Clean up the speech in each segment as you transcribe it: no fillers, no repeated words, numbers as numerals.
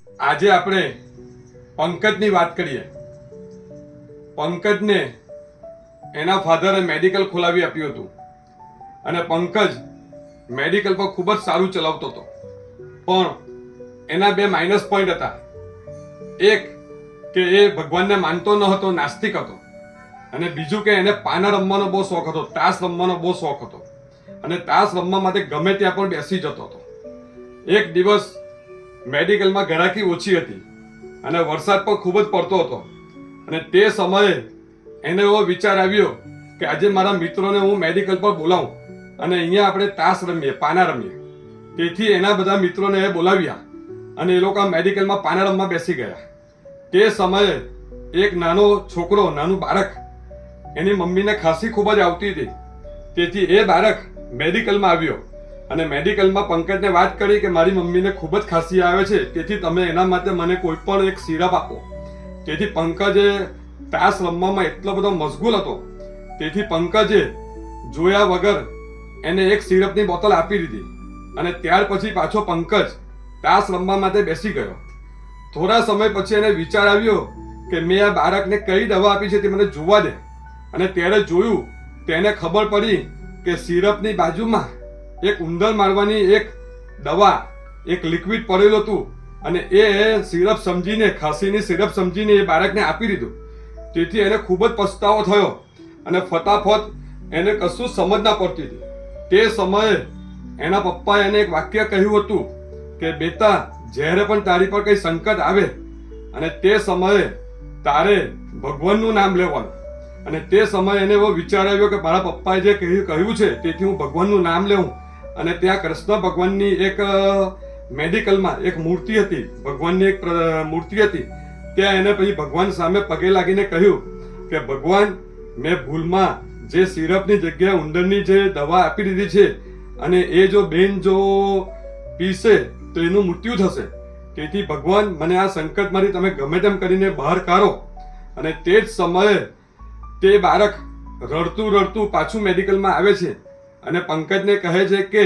આજે આપણે પંકજની વાત કરીએ. પંકજને એના ફાધરે મેડિકલ ખોલાવી આપ્યું હતું અને પંકજ મેડિકલ પર ખૂબ જ સારું ચલાવતો હતો, પણ એના બે માઇનસ પોઈન્ટ હતા. એક કે એ ભગવાનને માનતો ન હતો, નાસ્તિક હતો, અને બીજું કે એને પાના રમવાનો બહુ શોખ હતો, તાશ રમવાનો બહુ શોખ હતો અને તાશ રમવા માટે ગમે ત્યાં પણ બેસી જતો હતો. એક દિવસ મેડિકલમાં ઘરાકી ઓછી હતી અને વરસાદ પણ ખૂબ જ પડતો હતો અને તે સમયે એને એવો વિચાર આવ્યો કે આજે મારા મિત્રોને હું મેડિકલ પર બોલાવું અને અહીંયા આપણે તાશ રમીએ, પાના રમીએ. તેથી એના બધા મિત્રોને એ બોલાવ્યા અને એ લોકો મેડિકલમાં પાના રમવા બેસી ગયા. તે સમયે એક નાનો છોકરો, નાનું બાળક, એની મમ્મીને ખાંસી ખૂબ જ આવતી હતી. તેથી એ બાળક મેડિકલમાં આવ્યો અને મેડિકલમાં પંકજને વાત કરી કે મારી મમ્મીને ખૂબ જ ખાંસી આવે છે, તેથી તમે એના માટે મને કોઈ પણ એક સિરપ આપો. તેથી પંકજે તાશ રમવામાં એટલો બધો મશગુલ હતો, તેથી પંકજે જોયા વગર એને એક સિરપની બોટલ આપી દીધી અને ત્યાર પછી પાછો પંકજ તાશ રમવા માટે બેસી ગયો. થોડા સમય પછી એને વિચાર આવ્યો કે મેં આ બાળકને કઈ દવા આપી છે તે મને જોવા દે. અને ત્યારે જોયું, તેને ખબર પડી કે સિરપની બાજુમાં એક ઉંદર મારવાની એક દવા, એક લિક્વિડ પડેલું હતું અને એ સિરપ સમજીને, ખાંસીની સિરપ સમજીને એ બાળકને આપી દીધું. તેથી એને ખૂબ જ પસ્તાવો થયો અને ફટાફટ એને કશું સમજ ના પડતી હતી. તે સમયે એના પપ્પાએ એને એક વાક્ય કહ્યું હતું કે બેટા, જ્યારે પણ તારી પર કઈ સંકટ આવે અને તે સમયે તારે ભગવાનનું નામ લેવાનું. અને તે સમયે એને એવો વિચાર આવ્યો કે મારા પપ્પાએ જે કહ્યું છે તેથી હું ભગવાનનું નામ લેવું. અને ત્યાં કૃષ્ણ ભગવાનની એક મેડિકલમાં એક મૂર્તિ હતી, ભગવાનની એક મૂર્તિ હતી. ત્યાં એને પછી ભગવાન સામે પગે લાગીને કહ્યું કે ભગવાન, મેં ભૂલમાં જે સિરપની જગ્યાએ ઉંદરની જે દવા આપી દીધી છે અને એ જો બેન જો પીશે તો એનું મૃત્યુ થશે. તેથી ભગવાન, મને આ સંકટમાંથી તમે ગમે તેમ કરીને બહાર કાઢો. અને તે જ સમયે તે બાળક રડતું રડતું પાછું મેડિકલમાં આવે છે અને પંકજને કહે છે કે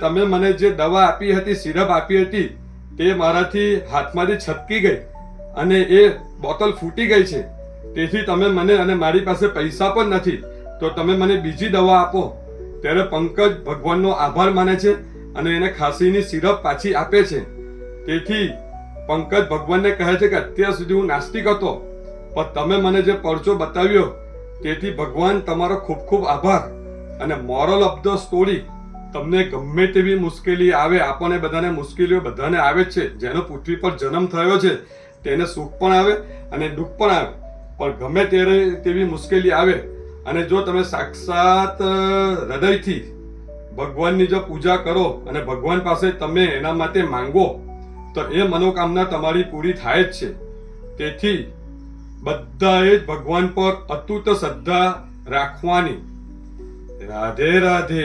તમે મને જે દવા આપી હતી, સિરપ આપી હતી, તે મારાથી હાથમાંથી છટકી ગઈ અને એ બોટલ ફૂટી ગઈ છે. તેથી તમે મને, અને મારી પાસે પૈસા પણ નથી, તો તમે મને બીજી દવા આપો. ત્યારે પંકજ ભગવાનનો આભાર માને છે અને એને ખાંસીની સિરપ પાછી આપે છે. તેથી પંકજ ભગવાનને કહે છે કે અત્યાર સુધી હું નાસ્તિક હતો, પણ તમે મને જે પરચો બતાવ્યો તેથી ભગવાન તમારો ખૂબ ખૂબ આભાર. અને મોરલ ઓફ ધ સ્ટોરી, તમને ગમે તેવી મુશ્કેલી આવે, આપણને બધાને મુશ્કેલીઓ બધાને આવે છે, જેનો પૃથ્વી પર જન્મ થયો છે તેને સુખ પણ આવે અને દુઃખ પણ આવે, પણ ગમે ત્યારે તેવી મુશ્કેલી આવે અને જો તમે સાક્ષાત હૃદયથી ભગવાનની જો પૂજા કરો અને ભગવાન પાસે તમે એના માટે માંગો તો એ મનોકામના તમારી પૂરી થાય જ છે. તેથી બધાએ જ ભગવાન પર અતૂટ શ્રદ્ધા રાખવાની. રાધે રાધે.